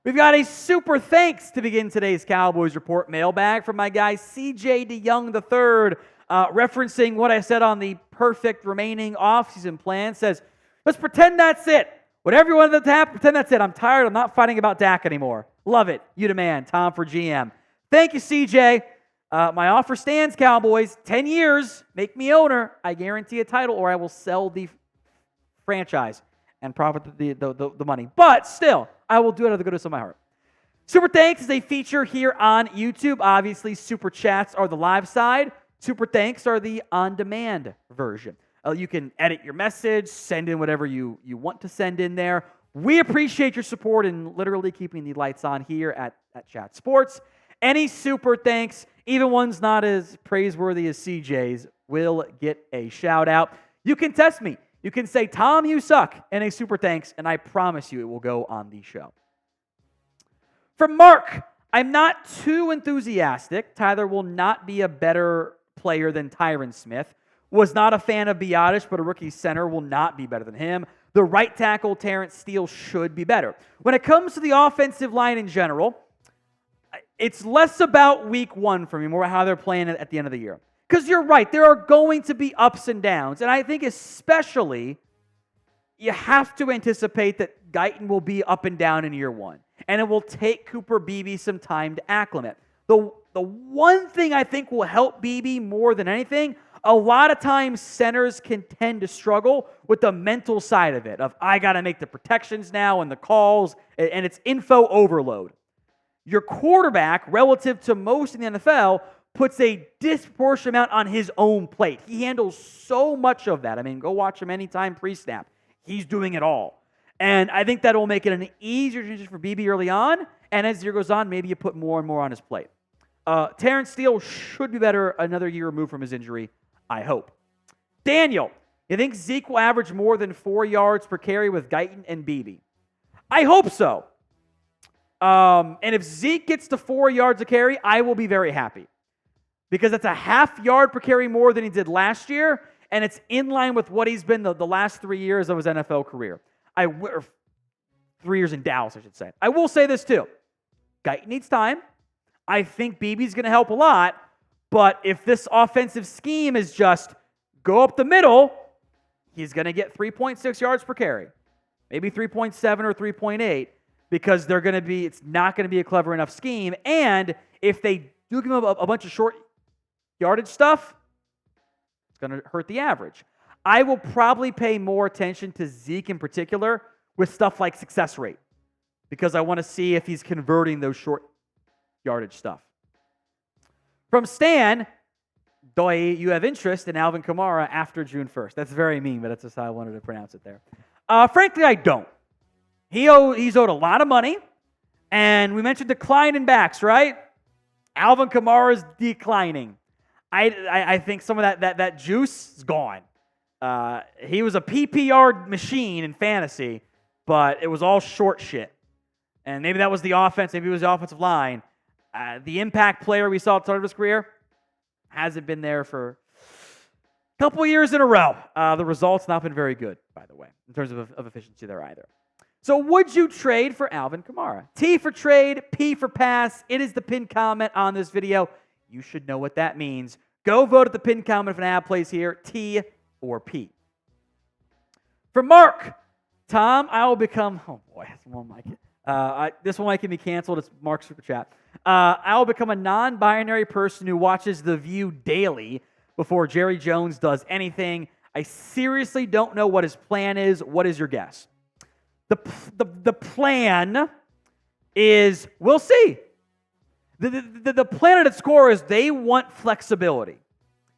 We've got a super thanks to begin today's Cowboys Report mailbag from my guy C.J. DeYoung III, referencing what I said on the perfect remaining offseason plan. Says, let's pretend that's it. Whatever you want to happen, pretend that's it. I'm tired. I'm not fighting about Dak anymore. Love it. You the man. Tom for GM. Thank you, C.J. My offer stands, Cowboys. 10 years. Make me owner. I guarantee a title, or I will sell the franchise and profit the money. But still, I will do it out of the goodness of my heart. Super Thanks is a feature here on YouTube. Obviously, Super Chats are the live side. Super Thanks are the on-demand version. You can edit your message, send in whatever you want to send in there. We appreciate your support in literally keeping the lights on here at Chat Sports. Any Super Thanks, even ones not as praiseworthy as CJ's, will get a shout-out. You can test me. You can say, Tom, you suck, in a Super Thanks, and I promise you it will go on the show. From Mark, I'm not too enthusiastic. Tyler will not be a better player than Tyron Smith. Was not a fan of Biotish, but a rookie center will not be better than him. The right tackle, Terrence Steele, should be better. When it comes to the offensive line in general, it's less about week one for me, more how they're playing at the end of the year. Because you're right, there are going to be ups and downs. And I think especially you have to anticipate that Guyton will be up and down in year one. And it will take Cooper Beebe some time to acclimate. The one thing I think will help Beebe more than anything, a lot of times centers can tend to struggle with the mental side of it, of I got to make the protections now and the calls, and it's info overload. Your quarterback, relative to most in the NFL, puts a disproportionate amount on his own plate. He handles so much of that. I mean, go watch him anytime pre-snap. He's doing it all. And I think that will make it an easier transition for Beebe early on. And as the year goes on, maybe you put more and more on his plate. Terrence Steele should be better another year removed from his injury, I hope. Daniel, you think Zeke will average more than 4 yards per carry with Guyton and Beebe? I hope so. And if Zeke gets to 4 yards a carry, I will be very happy. Because that's a half yard per carry more than he did last year, and it's in line with what he's been the last 3 years of his NFL career. Or 3 years in Dallas, I should say. I will say this too. Guyton needs time. I think Beebe's going to help a lot, but if this offensive scheme is just go up the middle, he's going to get 3.6 yards per carry. Maybe 3.7 or 3.8, because it's not going to be a clever enough scheme. And if they do give him a bunch of short yardage stuff, it's going to hurt the average. I will probably pay more attention to Zeke in particular with stuff like success rate, because I want to see if he's converting those short yardage stuff. From Stan, you have interest in Alvin Kamara after June 1st. That's very mean, but that's just how I wanted to pronounce it there. Frankly, I don't. He's owed a lot of money, and we mentioned decline in backs, right? Alvin Kamara is declining. I think some of that juice is gone. He was a PPR machine in fantasy, but it was all short shit. And maybe that was the offense, maybe it was the offensive line. The impact player we saw at the start of his career hasn't been there for a couple of years in a row. The results not been very good, by the way, in terms of efficiency there either. So would you trade for Alvin Kamara? T for trade, P for pass. It is the pinned comment on this video. You should know what that means. Go vote at the pinned comment if an ad plays here, T or P. For Mark, Tom, I will become, oh boy, this one might can be canceled. It's Mark's super chat. I will become a non-binary person who watches The View daily before Jerry Jones does anything. I seriously don't know what his plan is. What is your guess? The plan is, we'll see. The plan at its core is they want flexibility.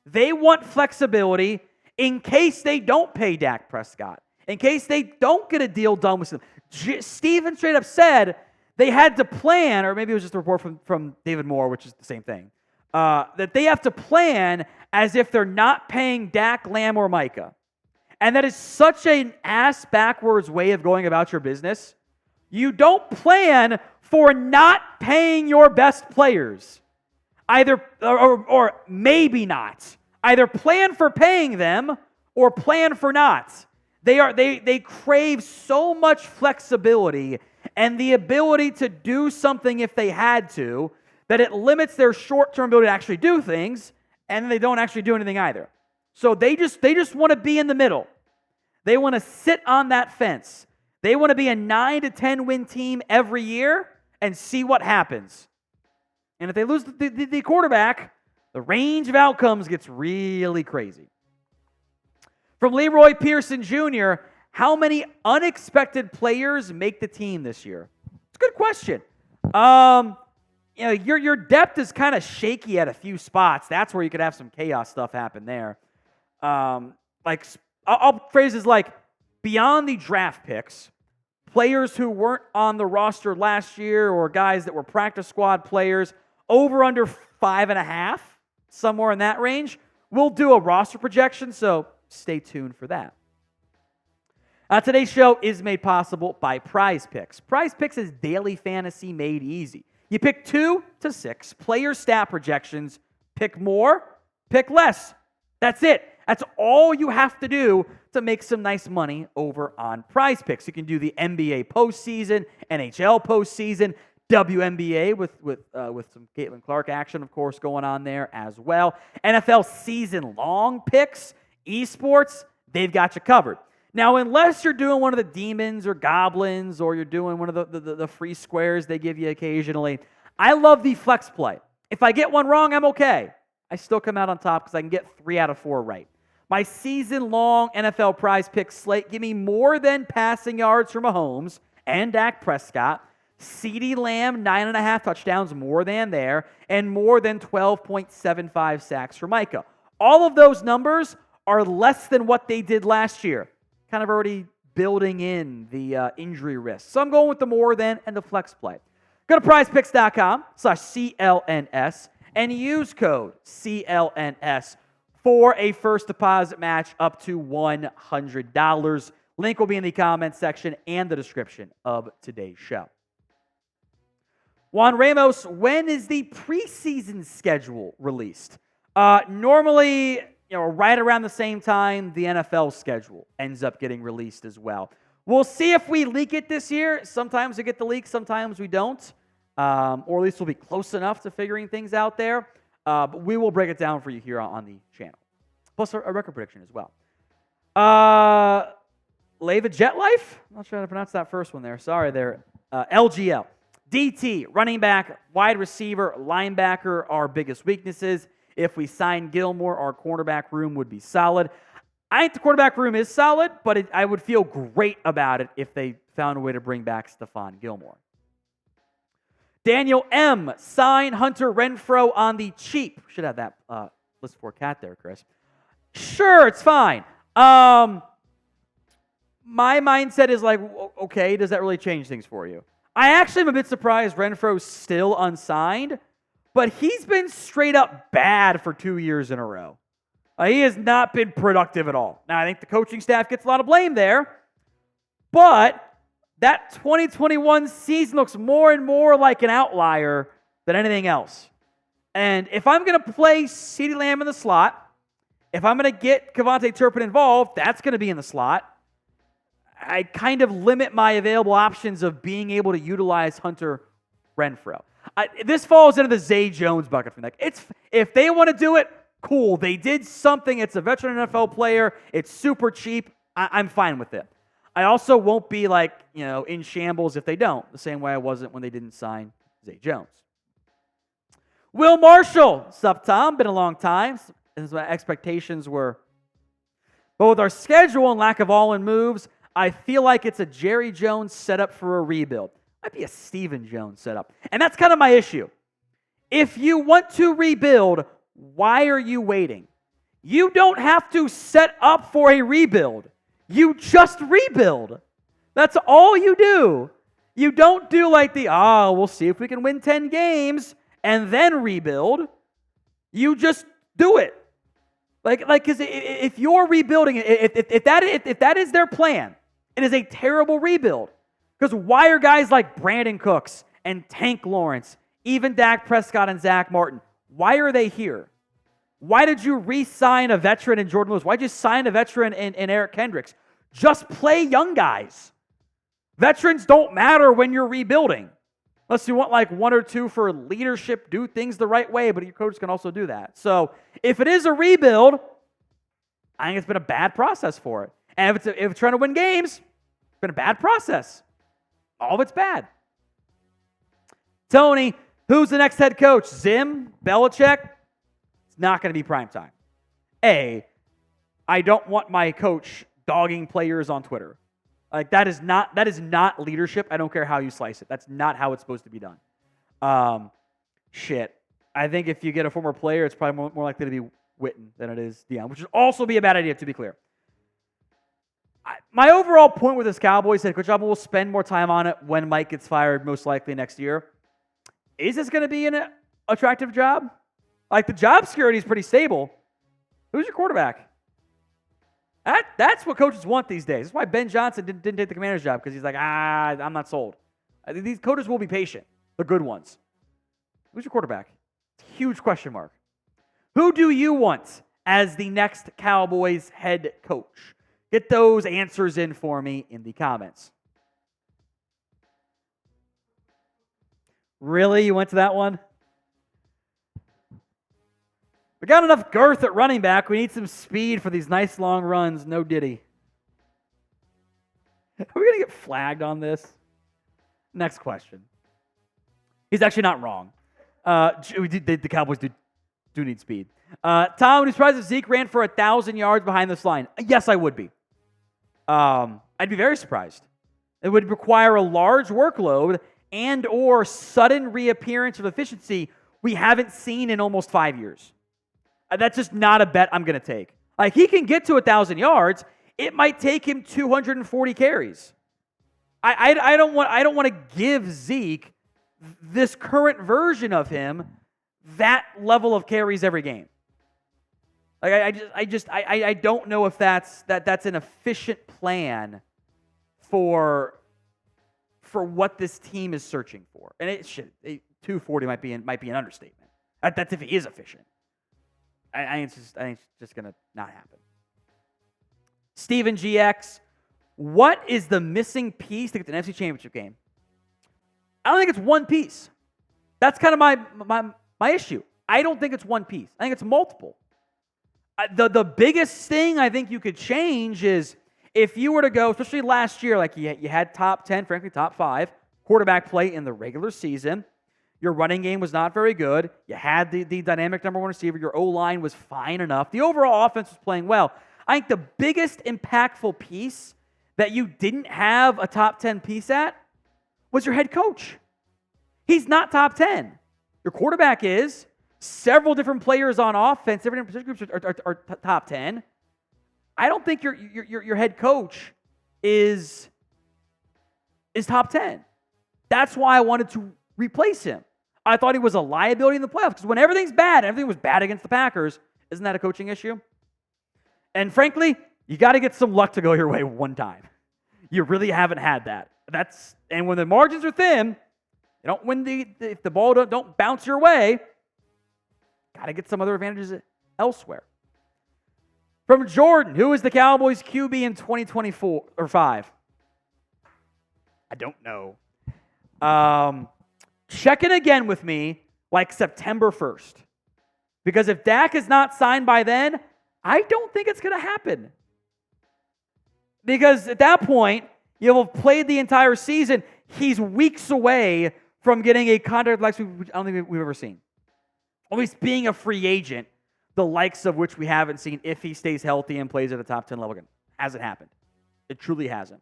They want flexibility in case they don't pay Dak Prescott, in case they don't get a deal done with them. Steven straight up said they had to plan, or maybe it was just a report from David Moore, which is the same thing, that they have to plan as if they're not paying Dak, Lamb, or Micah. And that is such an ass-backwards way of going about your business. You don't plan for not paying your best players. Either, or maybe not. Either plan for paying them or plan for not. They crave so much flexibility, and the ability to do something if they had to, that it limits their short-term ability to actually do things, and they don't actually do anything either. So they just want to be in the middle. They want to sit on that fence. They want to be a 9 to 10 win team every year and see what happens. And if they lose the quarterback, the range of outcomes gets really crazy. From Leroy Pearson Jr., how many unexpected players make the team this year? It's a good question. Your depth is kind of shaky at a few spots. That's where you could have some chaos stuff happen there. I'll phrases like beyond the draft picks, players who weren't on the roster last year or guys that were practice squad players, over under 5.5, somewhere in that range. We'll do a roster projection, so stay tuned for that. Today's show is made possible by PrizePicks. PrizePicks is daily fantasy made easy. You pick 2 to 6 player stat projections, pick more, pick less. That's it. That's all you have to do to make some nice money over on PrizePicks. You can do the NBA postseason, NHL postseason, WNBA with some Caitlin Clark action, of course, going on there as well. NFL season-long picks, esports, they've got you covered. Now, unless you're doing one of the demons or goblins or you're doing one of the free squares they give you occasionally, I love the flex play. If I get one wrong, I'm okay. I still come out on top because I can get 3 out of 4 right. My season-long NFL PrizePicks slate give me more than passing yards from Mahomes and Dak Prescott, CeeDee Lamb, 9.5 touchdowns, more than there, and more than 12.75 sacks for Micah. All of those numbers are less than what they did last year. Kind of already building in the injury risk. So I'm going with the more than and the flex play. Go to prizepicks.com/CLNS and use code CLNS for a first deposit match up to $100. Link will be in the comments section and the description of today's show. Juan Ramos, when is the preseason schedule released? Normally, right around the same time the NFL schedule ends up getting released as well. We'll see if we leak it this year. Sometimes we get the leak, sometimes we don't. Or at least we'll be close enough to figuring things out there. But we will break it down for you here on the channel. Plus a record prediction as well. Leva Jet Life? I'm not sure how to pronounce that first one there. Sorry there. LGL. DT, running back, wide receiver, linebacker, our biggest weaknesses. If we sign Gilmore, our cornerback room would be solid. I think the quarterback room is solid, but I would feel great about it if they found a way to bring back Stephon Gilmore. Daniel M. Sign Hunter Renfro on the cheap. Should have that list for cat there, Chris. Sure, it's fine. My mindset is like, okay, does that really change things for you? I actually am a bit surprised Renfro's still unsigned, but he's been straight up bad for 2 years in a row. He has not been productive at all. Now, I think the coaching staff gets a lot of blame there, but that 2021 season looks more and more like an outlier than anything else. And if I'm going to play CeeDee Lamb in the slot, if I'm going to get Kevontae Turpin involved, that's going to be in the slot. I kind of limit my available options of being able to utilize Hunter Renfro. This falls into the Zay Jones bucket for me. If they want to do it, cool. They did something. It's a veteran NFL player. It's super cheap. I'm fine with it. I also won't be in shambles if they don't, the same way I wasn't when they didn't sign Zay Jones. Will Marshall. Sup, Tom? Been a long time. As my expectations were. But with our schedule and lack of all-in moves, I feel like it's a Jerry Jones setup for a rebuild. Might be a Stephen Jones setup. And that's kind of my issue. If you want to rebuild, why are you waiting? You don't have to set up for a rebuild. You just rebuild. That's all you do. You don't do we'll see if we can win 10 games and then rebuild. You just do it. Because if you're rebuilding, if that is their plan, it is a terrible rebuild. Because why are guys like Brandon Cooks and Tank Lawrence, even Dak Prescott and Zach Martin, why are they here? Why did you re-sign a veteran in Jordan Lewis? Why did you sign a veteran in Eric Kendricks? Just play young guys. Veterans don't matter when you're rebuilding. Unless you want like one or two for leadership, do things the right way, but your coach can also do that. So if it is a rebuild, I think it's been a bad process for it. And if it's trying to win games, it's been a bad process. All of it's bad. Tony, who's the next head coach? Zim? Belichick? It's not going to be primetime. I don't want my coach dogging players on Twitter. Like that is not leadership. I don't care how you slice it. That's not how it's supposed to be done. I think if you get a former player, it's probably more likely to be Witten than it is Deion, which would also be a bad idea, to be clear. My overall point with this Cowboys head coach job, we'll spend more time on it when Mike gets fired, most likely next year. Is this going to be an attractive job? Like the job security is pretty stable. Who's your quarterback? That's what coaches want these days. That's why Ben Johnson didn't take the Commander's job, because he's like, I'm not sold. I think these coaches will be patient, the good ones. Who's your quarterback? It's a huge question mark. Who do you want as the next Cowboys head coach? Get those answers in for me in the comments. Really? You went to that one? We got enough girth at running back. We need some speed for these nice long runs. No Diddy. Are we going to get flagged on this? Next question. He's actually not wrong. The Cowboys do need speed. Tom, would you be surprised if Zeke ran for 1,000 yards behind this line? Yes, I would be. I'd be very surprised. It would require a large workload and or sudden reappearance of efficiency we haven't seen in almost 5 years. That's just not a bet I'm going to take. Like, he can get to 1,000 yards. It might take him 240 carries. I don't want to give Zeke, this current version of him, that level of carries every game. Like I don't know if that's an efficient plan for what this team is searching for. And 240 might be an understatement. That's if he is efficient. I think it's just going to not happen. Steven GX, what is the missing piece to get the NFC Championship game? I don't think it's one piece. That's kind of my issue. I don't think it's one piece. I think it's multiple. The biggest thing I think you could change is if you were to go, especially last year, like you had top 10, frankly top 5 quarterback play in the regular season. Your running game was not very good. You had the dynamic number 1 receiver. Your O-line was fine enough. The overall offense was playing well. I think the biggest impactful piece that you didn't have a top 10 piece at was your head coach. He's not top 10. Your quarterback is. Several different players on offense, different position groups are top 10. I don't think your head coach is top 10. That's why I wanted to replace him. I thought he was a liability in the playoffs, because when everything's bad, everything was bad against the Packers, isn't that a coaching issue? And frankly, you got to get some luck to go your way one time. You really haven't had that. And when the margins are thin, you don't win if the ball don't bounce your way, got to get some other advantages elsewhere. From Jordan, who is the Cowboys QB in 2024 or 5? I don't know. Check in again with me like September 1st. Because if Dak is not signed by then, I don't think it's going to happen. Because at that point, you'll have played the entire season. He's weeks away from getting a contract like I don't think we've ever seen. At least being a free agent, the likes of which we haven't seen if he stays healthy and plays at a top 10 level again. Hasn't happened. It truly hasn't.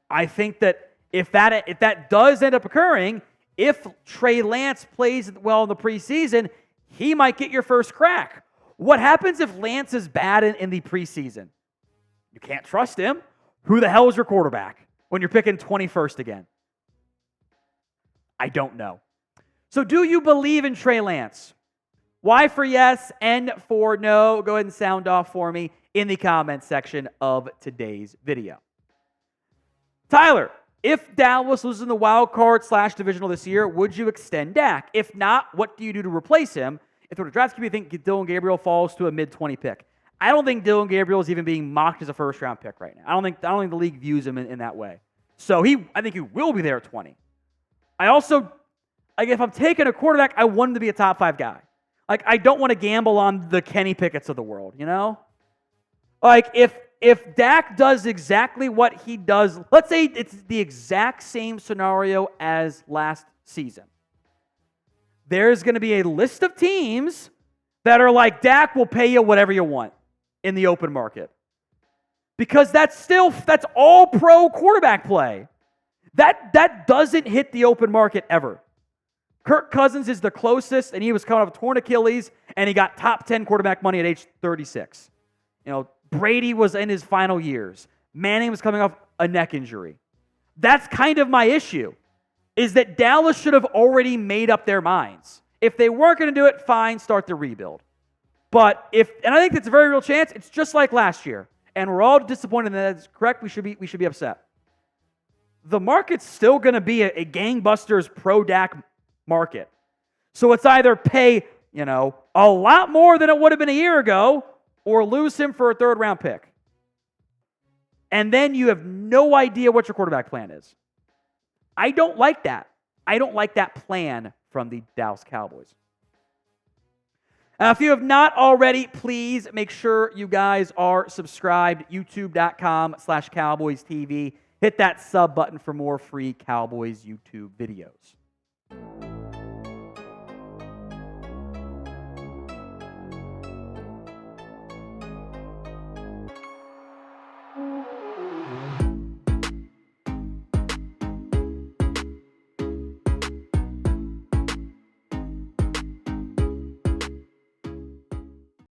I think that if that does end up occurring, if Trey Lance plays well in the preseason, he might get your first crack. What happens if Lance is bad in the preseason? You can't trust him. Who the hell is your quarterback when you're picking 21st again? I don't know. So do you believe in Trey Lance? Y for yes, N for no. Go ahead and sound off for me in the comments section of today's video. Tyler, if Dallas loses in the wild card / divisional this year, would you extend Dak? If not, what do you do to replace him? If they were to draft QB, you think Dylan Gabriel falls to a mid-20 pick? I don't think Dylan Gabriel is even being mocked as a first-round pick right now. I don't think the league views him in that way. So I think he will be there at 20. I also, like, if I'm taking a quarterback, I want him to be a top 5 guy. Like, I don't want to gamble on the Kenny Pickett's of the world, you know? Like, if Dak does exactly what he does, let's say it's the exact same scenario as last season. There's going to be a list of teams that are like, Dak will pay you whatever you want in the open market. Because that's all pro quarterback play. That doesn't hit the open market ever. Kirk Cousins is the closest, and he was coming off a torn Achilles, and he got top 10 quarterback money at age 36. You know, Brady was in his final years. Manning was coming off a neck injury. That's kind of my issue, is that Dallas should have already made up their minds. If they weren't going to do it, fine, start the rebuild. But and I think that's a very real chance. It's just like last year, and we're all disappointed that that's correct. We should be upset. The market's still going to be a gangbusters pro Dak market. So it's either pay, a lot more than it would have been a year ago, or lose him for a 3rd round pick. And then you have no idea what your quarterback plan is. I don't like that. I don't like that plan from the Dallas Cowboys. If you have not already, please make sure you guys are subscribed. YouTube.com/Cowboys TV. Hit that sub button for more free Cowboys YouTube videos.